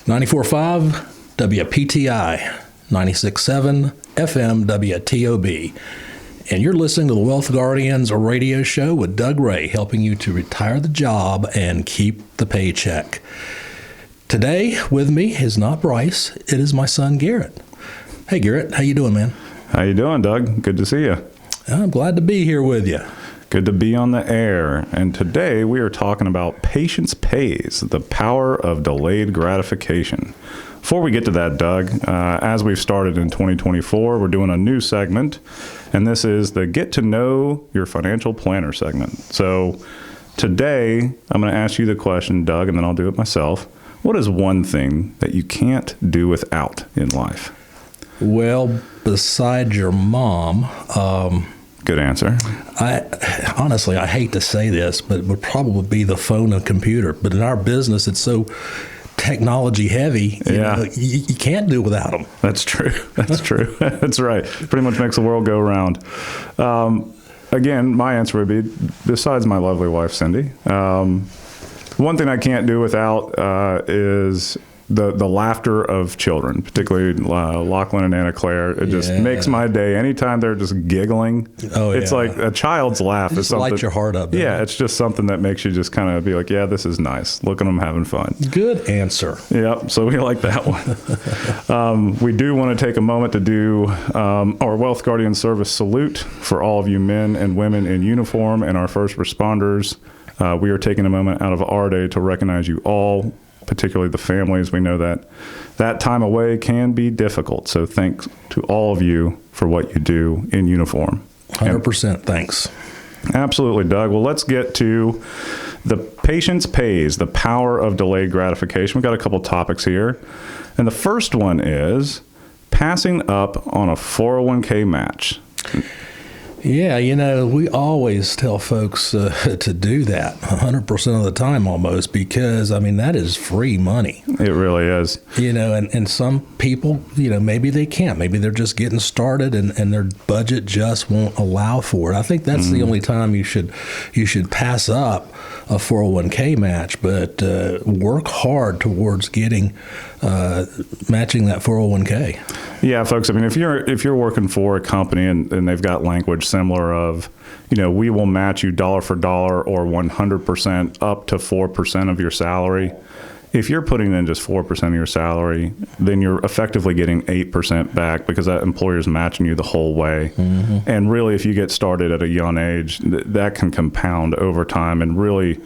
94.5 WPTI, 96.7 FM WTOB. And you're listening to the Wealth Guardians radio show with Doug Ray, helping you to retire the job and keep the paycheck. Today with me is not Bryce, it is my son Garrett. Hey Garrett, how you doing, man? How you doing, Doug? Good to see you. I'm glad to be here with you. Good to be on the air. And today we are talking about patience pays, the power of delayed gratification. Before we get to that, Doug, as we've started in 2024, we're doing a new segment, and this is the Get to Know Your Financial Planner segment. So today I'm going to ask you the question, Doug, and then I'll do it myself. What is one thing that you can't do without in life? Well, besides your mom, good answer. I honestly, I hate to say this, but it would probably be the phone and computer. But in our business, it's so technology heavy, you can't do without them. That's true. That's true. That's right. Pretty much makes the world go round. Again, my answer would be, besides my lovely wife, Cindy, one thing I can't do without is the laughter of children, particularly Lachlan and Anna Claire. It just makes my day. Anytime they're just giggling, it's like a child's laugh. It lights your heart up. Yeah, it's just something that makes you just kind of be like, yeah, this is nice. Look at them having fun. Good answer. Yep, so we like that one. We do want to take a moment to do our Wealth Guardian Service salute for all of you men and women in uniform and our first responders. We are taking a moment out of our day to recognize you all, particularly the families. We know that time away can be difficult. So thanks to all of you for what you do in uniform. 100% thanks. Absolutely, Doug. Well, let's get to the patience pays, the power of delayed gratification. We've got a couple topics here. And the first one is passing up on a 401k match. Yeah, we always tell folks to do that 100% of the time almost, because, that is free money. It really is. And some people, maybe they can't. Maybe they're just getting started and their budget just won't allow for it. I think that's the only time you should pass up a 401k match, but work hard towards getting matching that 401k. Yeah, folks. If you're working for a company and they've got language similar of, we will match you dollar for dollar or 100% up to 4% of your salary. If you're putting in just 4% of your salary, then you're effectively getting 8% back because that employer is matching you the whole way. Mm-hmm. And really, if you get started at a young age, that can compound over time and really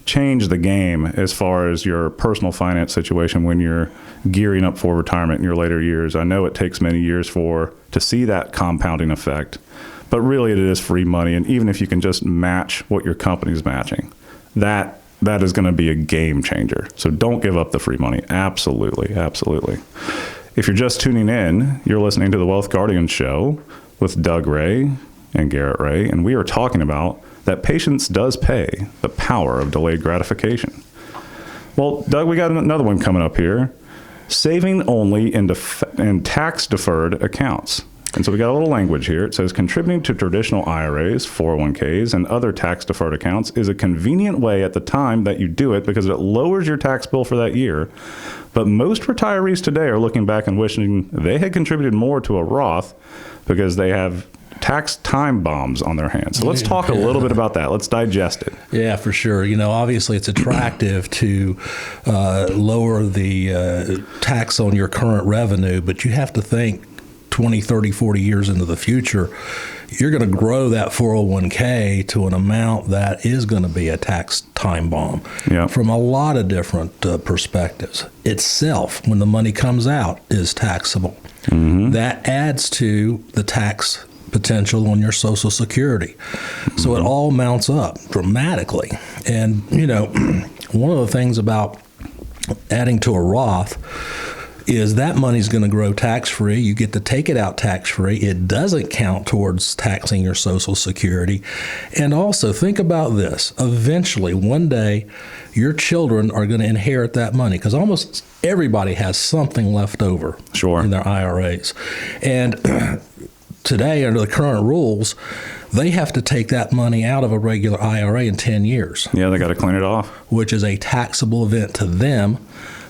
change the game as far as your personal finance situation when you're gearing up for retirement in your later years. I know it takes many years to see that compounding effect, but really it is free money. And even if you can just match what your company's matching, that is going to be a game changer. So don't give up the free money. Absolutely. Absolutely. If you're just tuning in, you're listening to the Wealth Guardian Show with Doug Ray and Garrett Ray, and we are talking about that patience does pay, the power of delayed gratification. Well, Doug, we got another one coming up here. Saving only in tax-deferred accounts. And so we got a little language here. It says, contributing to traditional IRAs, 401ks, and other tax-deferred accounts is a convenient way at the time that you do it because it lowers your tax bill for that year. But most retirees today are looking back and wishing they had contributed more to a Roth because they have tax time bombs on their hands. So let's talk a little bit about that. Let's digest it. Yeah, for sure. Obviously it's attractive to lower the tax on your current revenue, but you have to think 20, 30, 40 years into the future, you're going to grow that 401k to an amount that is going to be a tax time bomb from a lot of different perspectives. Itself, when the money comes out, is taxable. Mm-hmm. That adds to the tax potential on your Social Security. So it all mounts up dramatically. And, one of the things about adding to a Roth is that money's going to grow tax-free. You get to take it out tax-free. It doesn't count towards taxing your Social Security. And also, think about this. Eventually, one day, your children are going to inherit that money because almost everybody has something left over in their IRAs. And today, under the current rules, they have to take that money out of a regular IRA in 10 years. Yeah, they got to clean it off. Which is a taxable event to them.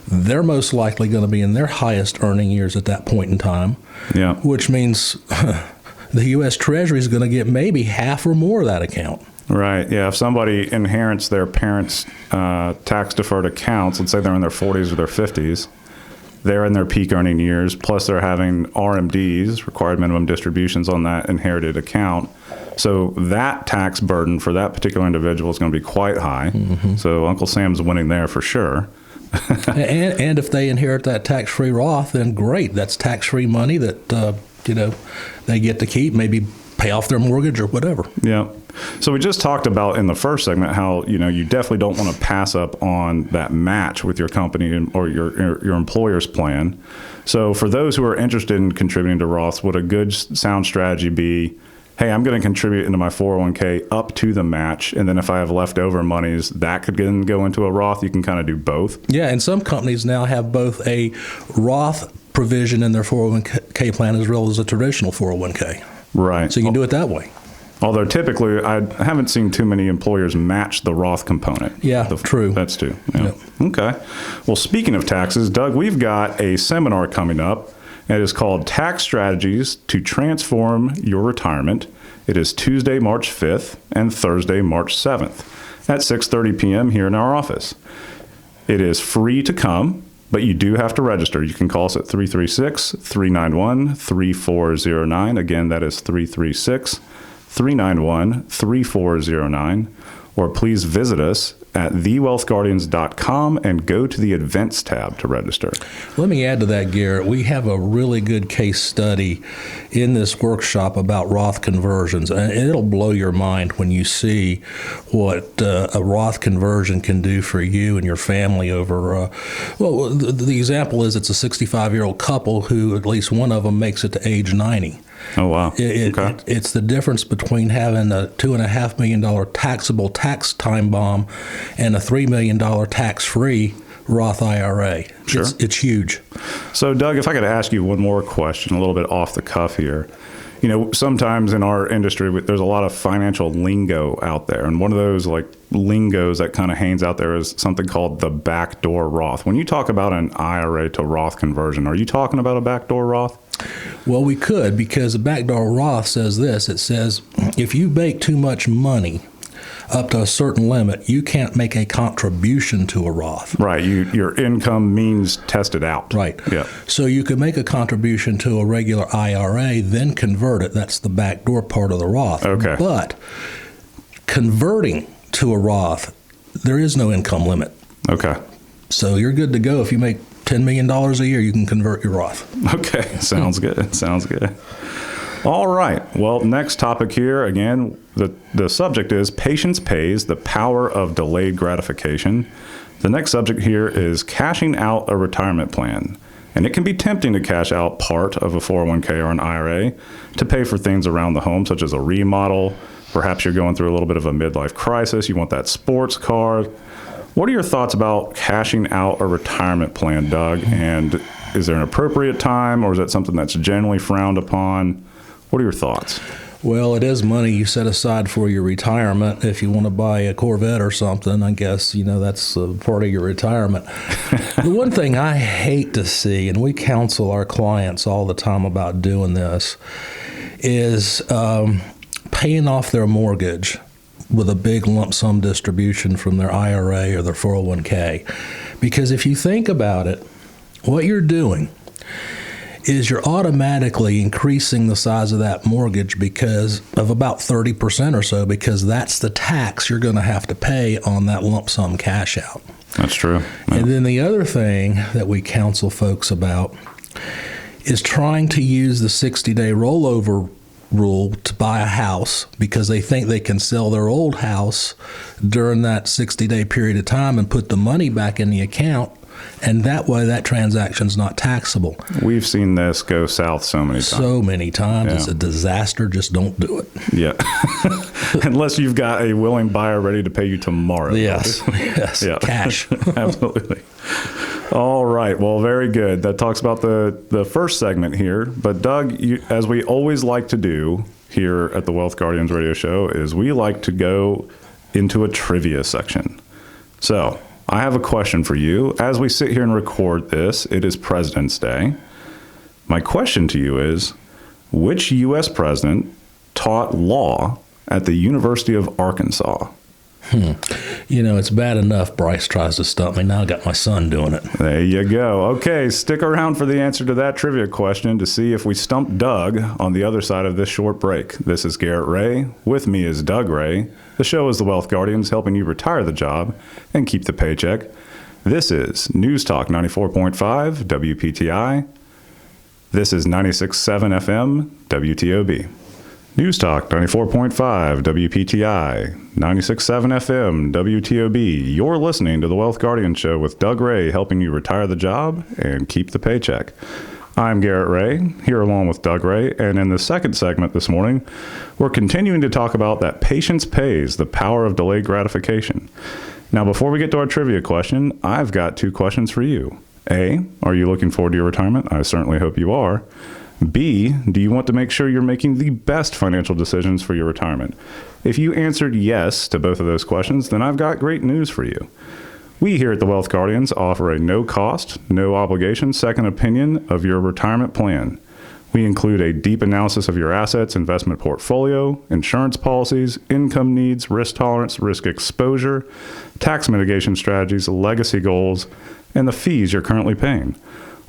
they're most likely going to be in their highest earning years at that point in time. Yeah. Which means the U.S. Treasury is going to get maybe half or more of that account. Right. Yeah. If somebody inherits their parents' tax-deferred accounts, let's say they're in their 40s or their 50s, they're in their peak earning years, plus they're having RMDs, required minimum distributions, on that inherited account. So that tax burden for that particular individual is going to be quite high. Mm-hmm. So Uncle Sam's winning there for sure. and if they inherit that tax-free Roth, then great. That's tax-free money that they get to keep, maybe pay off their mortgage or whatever. Yeah. So we just talked about in the first segment how you definitely don't want to pass up on that match with your company or your employer's plan. So for those who are interested in contributing to Roths, would a good sound strategy be, hey, I'm going to contribute into my 401k up to the match, and then if I have leftover monies, that could then go into a Roth? You can kind of do both. Yeah, and some companies now have both a Roth provision in their 401k plan as well as a traditional 401k. Right. So you can do it that way. Although typically, I haven't seen too many employers match the Roth component. Yeah, true. That's true. Yeah. Yep. Okay. Well, speaking of taxes, Doug, we've got a seminar coming up. It is called Tax Strategies to Transform Your Retirement. It is Tuesday, March 5th and Thursday, March 7th at 6:30 p.m. here in our office. It is free to come, but you do have to register. You can call us at 336-391-3409. Again, that is 336-391-3409. Or please visit us at thewealthguardians.com and go to the events tab to register. Let me add to that, Garrett. We have a really good case study in this workshop about Roth conversions, and it'll blow your mind when you see what a Roth conversion can do for you and your family over, the example is it's a 65-year-old couple who at least one of them makes it to age 90. Oh, wow. It's the difference between having a $2.5 million taxable tax time bomb and a $3 million tax-free Roth IRA. Sure. It's huge. So, Doug, if I could ask you one more question, a little bit off the cuff here. Sometimes in our industry, there's a lot of financial lingo out there. And one of those lingos that kind of hangs out there is something called the backdoor Roth. When you talk about an IRA to Roth conversion, are you talking about a backdoor Roth? Well, we could, because a backdoor Roth says this. It says if you make too much money up to a certain limit, you can't make a contribution to a Roth. Right. Your income means tested out. Right. Yeah. So you can make a contribution to a regular IRA, then convert it. That's the backdoor part of the Roth. Okay. But converting to a Roth, there is no income limit. Okay. So you're good to go. If you make $10 million a year, you can convert your Roth. Okay. Sounds good. Sounds good. All right. Well, next topic here, again, the subject is Patience Pays, the Power of Delayed Gratification. The next subject here is cashing out a retirement plan. And it can be tempting to cash out part of a 401k or an IRA to pay for things around the home, such as a remodel. Perhaps you're going through a little bit of a midlife crisis. You want that sports car. What are your thoughts about cashing out a retirement plan, Doug? And is there an appropriate time, or is that something that's generally frowned upon? What are your thoughts? Well, it is money you set aside for your retirement. If you want to buy a Corvette or something, I guess, that's part of your retirement. The one thing I hate to see, and we counsel our clients all the time about doing this, is paying off their mortgage with a big lump sum distribution from their IRA or their 401k. Because if you think about it, what you're doing is you're automatically increasing the size of that mortgage because of about 30% or so, because that's the tax you're going to have to pay on that lump sum cash out. That's true. Yeah. And then the other thing that we counsel folks about is trying to use the 60-day rollover rule to buy a house because they think they can sell their old house during that 60-day period of time and put the money back in the account. And that way, that transaction's not taxable. We've seen this go south so many times. So many times. Yeah. It's a disaster. Just don't do it. Yeah. Unless you've got a willing buyer ready to pay you tomorrow. Yes. Yes. Yeah. Cash. Absolutely. All right. Well, very good. That talks about the first segment here. But Doug, as we always like to do here at the Wealth Guardians radio show, is we like to go into a trivia section. So I have a question for you. As we sit here and record this, it is President's Day. My question to you is, which U.S. president taught law at the University of Arkansas? It's bad enough Bryce tries to stump me. Now I got my son doing it. There you go. Okay, stick around for the answer to that trivia question to see if we stump Doug on the other side of this short break. This is Garrett Ray. With me is Doug Ray. The show is The Wealth Guardians, helping you retire the job and keep the paycheck. This is News Talk 94.5 WPTI. This is 96.7 FM WTOB. News Talk 94.5 WPTI, 96.7 FM WTOB. You're listening to The Wealth Guardian Show with Doug Ray, helping you retire the job and keep the paycheck. I'm Garrett Ray, here along with Doug Ray, and in the second segment this morning, we're continuing to talk about that patience pays, the power of delayed gratification. Now, before we get to our trivia question, I've got two questions for you. A, are you looking forward to your retirement? I certainly hope you are. B, do you want to make sure you're making the best financial decisions for your retirement? If you answered yes to both of those questions, then I've got great news for you. We here at the Wealth Guardians offer a no-cost, no-obligation second opinion of your retirement plan. We include a deep analysis of your assets, investment portfolio, insurance policies, income needs, risk tolerance, risk exposure, tax mitigation strategies, legacy goals, and the fees you're currently paying.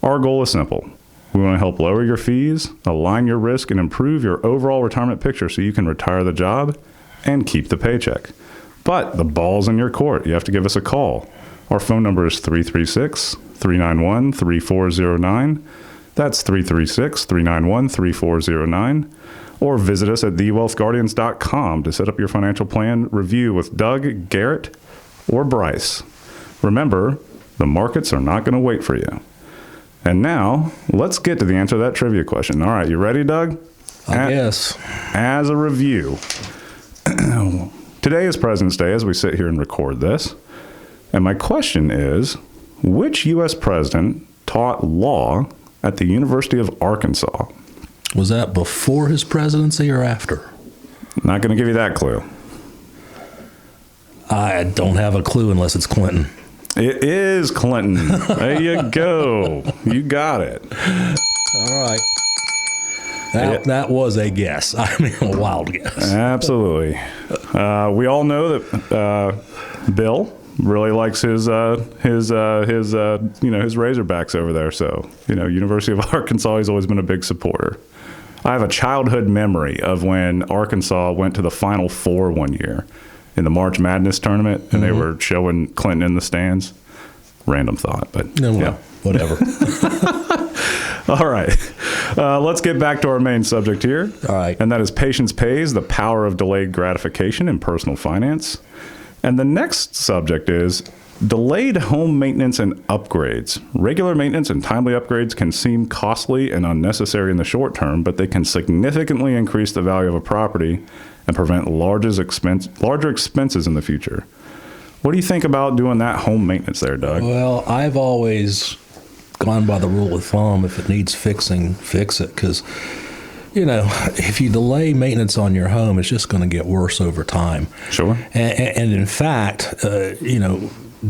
Our goal is simple. We want to help lower your fees, align your risk, and improve your overall retirement picture so you can retire the job and keep the paycheck. But the ball's in your court. You have to give us a call. Our phone number is 336-391-3409. That's 336-391-3409. Or visit us at thewealthguardians.com to set up your financial plan review with Doug, Garrett, or Bryce. Remember, the markets are not going to wait for you. And now, let's get to the answer to that trivia question. All right, you ready, Doug? Yes. As a review, today is President's Day as we sit here and record this. And my question is, which U.S. president taught law at the University of Arkansas? Was that before his presidency or after? Not going to give you that clue. I don't have a clue unless it's Clinton. It is Clinton. There you go. You got it. All right. That was a guess. I mean, a wild guess. Absolutely. We all know that Bill really likes his Razorbacks over there. So, University of Arkansas, he's always been a big supporter. I have a childhood memory of when Arkansas went to the Final Four one year in the March Madness tournament, and they were showing Clinton in the stands. Random thought, but whatever. All right. Let's get back to our main subject here. All right. And that is patience pays, the power of delayed gratification in personal finance. And the next subject is delayed home maintenance and upgrades. Regular maintenance and timely upgrades can seem costly and unnecessary in the short term, but they can significantly increase the value of a property and prevent larger expenses in the future. What do you think about doing that home maintenance there, Doug? Well, I've always gone by the rule of thumb, if it needs fixing, fix it. Because, if you delay maintenance on your home, it's just going to get worse over time. Sure. And in fact,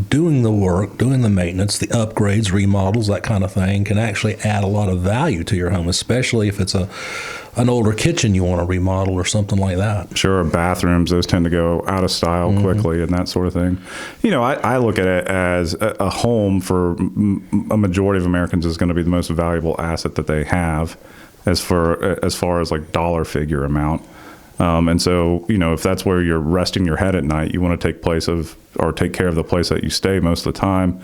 doing the work, doing the maintenance, the upgrades, remodels, that kind of thing can actually add a lot of value to your home, especially if it's an older kitchen you want to remodel or something like that. Sure, bathrooms, those tend to go out of style quickly and that sort of thing. I look at it as a home for a majority of Americans is going to be the most valuable asset that they have as far as like dollar figure amount. And so, if that's where you're resting your head at night, you want to take care of the place that you stay most of the time.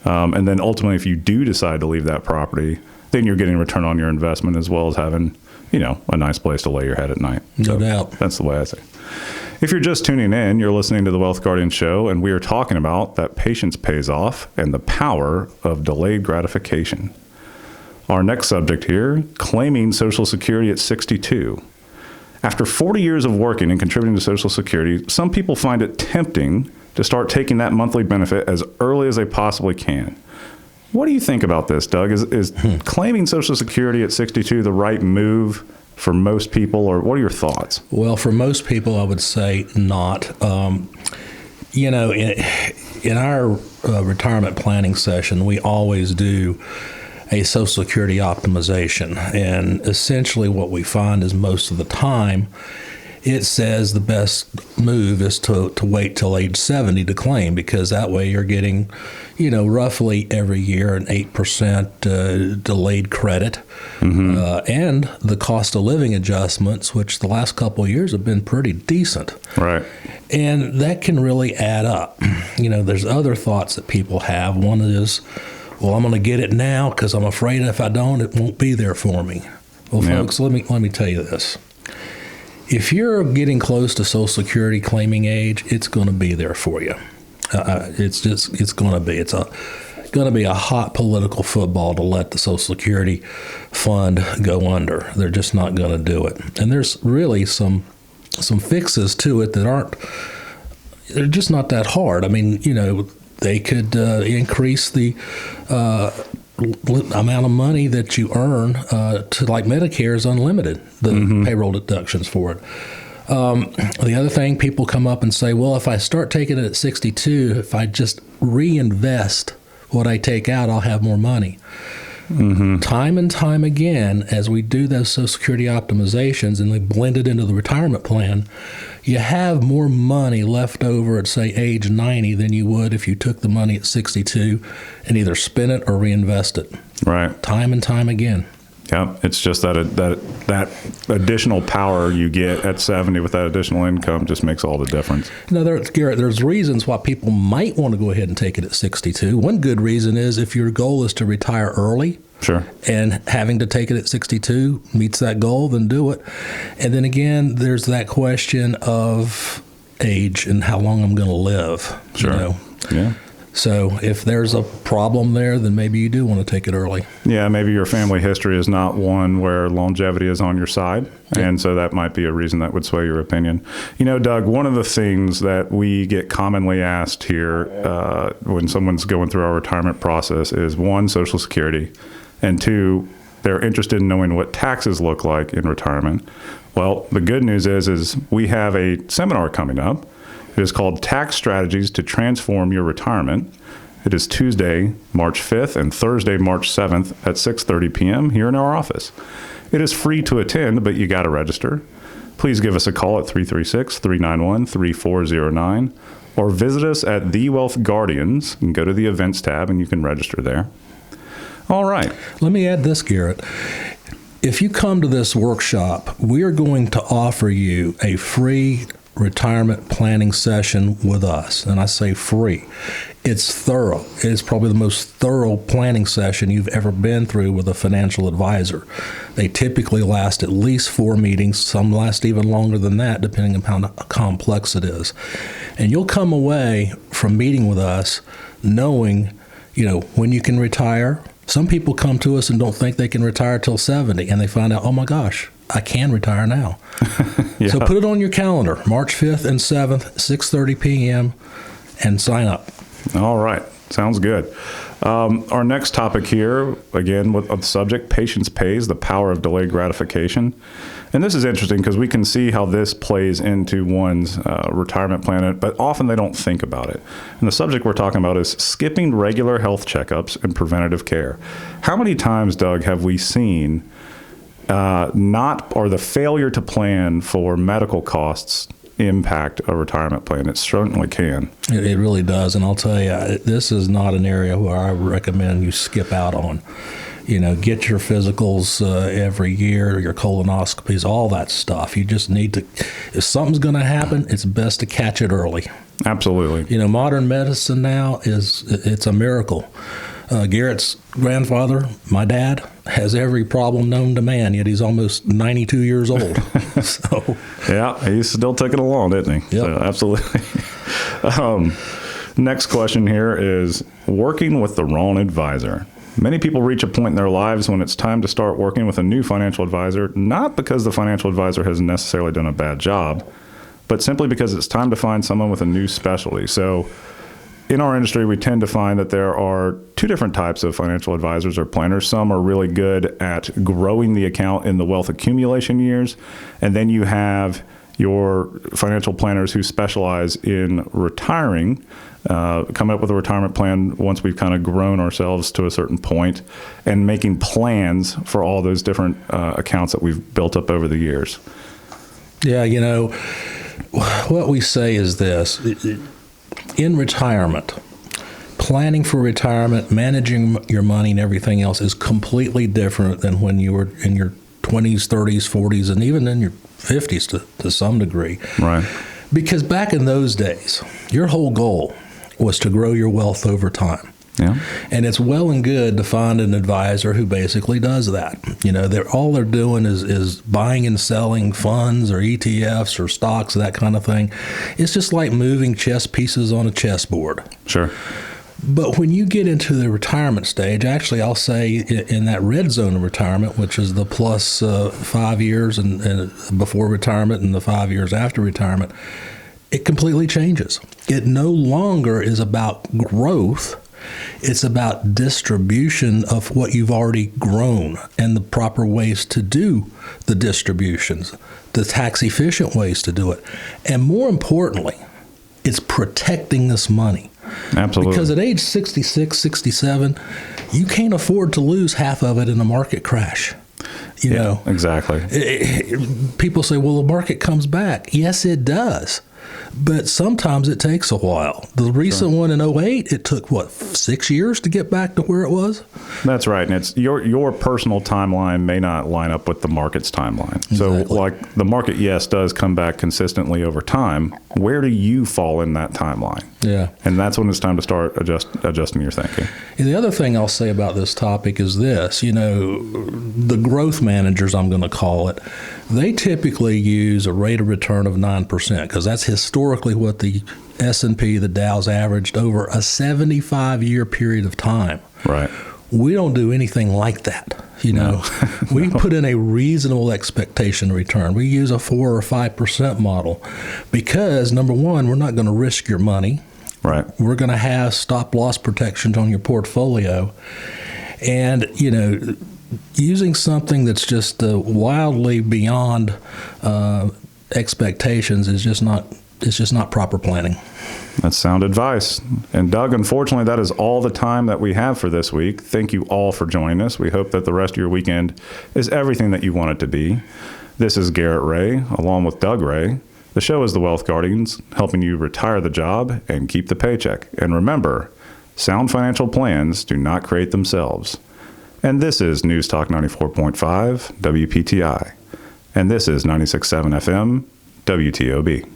And then ultimately, if you do decide to leave that property, then you're getting a return on your investment as well as having, a nice place to lay your head at night. No doubt. That's the way I say. If you're just tuning in, you're listening to the Wealth Guardian Show, and we are talking about that patience pays off and the power of delayed gratification. Our next subject here, claiming Social Security at 62. After 40 years of working and contributing to Social Security, some people find it tempting to start taking that monthly benefit as early as they possibly can. What do you think about this, Doug? Is claiming Social Security at 62 the right move for most people, or what are your thoughts? Well, for most people, I would say not. in our retirement planning session, we always do a Social Security optimization. And essentially what we find is most of the time, it says the best move is to wait till age 70 to claim, because that way you're getting, roughly every year an 8% delayed credit. And the cost of living adjustments, which the last couple of years have been pretty decent. Right. And that can really add up. There's other thoughts that people have. One is, well, I'm going to get it now because I'm afraid if I don't, it won't be there for me. Well, folks, let me tell you this. If you're getting close to Social Security claiming age, it's going to be there for you. It's going to be. It's going to be a hot political football to let the Social Security fund go under. They're just not going to do it. And there's really some fixes to it that they're just not that hard. I mean, they could increase the amount of money that you earn to, like Medicare is unlimited, the payroll deductions for it. The other thing, people come up and say, well, if I start taking it at 62, if I just reinvest what I take out, I'll have more money. Time and time again, as we do those Social Security optimizations and they blend it into the retirement plan, you have more money left over at, say, age 90 than you would if you took the money at 62 and either spent it or reinvest it. Right. Time and time again. Yeah, it's just that additional power you get at 70 with that additional income just makes all the difference. Garrett, there's reasons why people might want to go ahead and take it at 62. One good reason is if your goal is to retire early, sure, and having to take it at 62 meets that goal, then do it. And then again, there's that question of age and how long I'm going to live. Sure. Yeah. So if there's a problem there, then maybe you do want to take it early. Yeah, maybe your family history is not one where longevity is on your side. Yeah. And so that might be a reason that would sway your opinion. Doug, one of the things that we get commonly asked here when someone's going through our retirement process is, one, Social Security, and two, they're interested in knowing what taxes look like in retirement. Well, the good news is we have a seminar coming up. It is called Tax Strategies to Transform Your Retirement. It is Tuesday, March 5th and Thursday, March 7th at 6:30 p.m. here in our office. It is free to attend, but you got to register. Please give us a call at 336-391-3409 or visit us at The Wealth Guardians and go to the events tab and you can register there. All right. Let me add this, Garrett. If you come to this workshop, we are going to offer you a free retirement planning session with us. And I say free. It's thorough. It's probably the most thorough planning session you've ever been through with a financial advisor. They typically last at least 4 meetings. Some last even longer than that, depending on how complex it is. And you'll come away from meeting with us knowing, when you can retire. Some people come to us and don't think they can retire till 70, and they find out, oh my gosh, I can retire now. Yeah. So put it on your calendar, March 5th and 7th, 6:30 p.m., and sign up. All right. Sounds good. Our next topic here, again, with the subject, Patience Pays, the Power of Delayed Gratification. And this is interesting because we can see how this plays into one's retirement plan, but often they don't think about it. And the subject we're talking about is skipping regular health checkups and preventative care. How many times, Doug, have we seen the failure to plan for medical costs impact a retirement plan? It certainly can. It really does. And I'll tell you, this is not an area where I recommend you skip out on. Get your physicals every year, your colonoscopies, all that stuff. You just need to, if something's going to happen, it's best to catch it early. Absolutely. Modern medicine now it's a miracle. Garrett's grandfather, my dad, has every problem known to man, yet he's almost 92 years old. So, yeah, he's still ticking along, isn't he? Yep. So, absolutely. Next question here is working with the wrong advisor. Many people reach a point in their lives when it's time to start working with a new financial advisor, not because the financial advisor has necessarily done a bad job, but simply because it's time to find someone with a new specialty. So in our industry, we tend to find that there are two different types of financial advisors or planners. Some are really good at growing the account in the wealth accumulation years, and then you have your financial planners who specialize in retiring, coming up with a retirement plan once we've kind of grown ourselves to a certain point, and making plans for all those different accounts that we've built up over the years. Yeah, what we say is this. In retirement, planning for retirement, managing your money and everything else is completely different than when you were in your 20s, 30s, 40s, and even in your 50s to some degree. Right. Because back in those days, your whole goal was to grow your wealth over time. Yeah. And it's well and good to find an advisor who basically does that. All they're doing is buying and selling funds or ETFs or stocks, that kind of thing. It's just like moving chess pieces on a chessboard. Sure. But when you get into the retirement stage, actually, I'll say in that red zone of retirement, which is the plus 5 years and before retirement and the 5 years after retirement, it completely changes. It no longer is about growth. It's about distribution of what you've already grown and the proper ways to do the distributions, the tax-efficient ways to do it. And more importantly, it's protecting this money. Absolutely. Because at age 66, 67, you can't afford to lose half of it in a market crash. Exactly. People say, well, the market comes back. Yes, it does. But sometimes it takes a while. The recent one in 2008, it took, 6 years to get back to where it was? That's right. And it's your personal timeline may not line up with the market's timeline. Exactly. So like the market, yes, does come back consistently over time. Where do you fall in that timeline? Yeah. And that's when it's time to start adjusting your thinking. And the other thing I'll say about this topic is this, the growth managers, I'm going to call it, they typically use a rate of return of 9% because that's historically what the S&P, the Dow's averaged over a 75-year period of time. Right. We don't do anything like that. No. We put in a reasonable expectation return. We use a 4 or 5% model because, number one, we're not going to risk your money. Right. We're going to have stop loss protections on your portfolio. And, using something that's just wildly beyond expectations is just not proper planning. That's sound advice. And Doug, unfortunately, that is all the time that we have for this week. Thank you all for joining us. We hope that the rest of your weekend is everything that you want it to be. This is Garrett Ray, along with Doug Ray. The show is The Wealth Guardians, helping you retire the job and keep the paycheck. And remember, sound financial plans do not create themselves. And this is News Talk 94.5 WPTI. And this is 96.7 FM WTOB.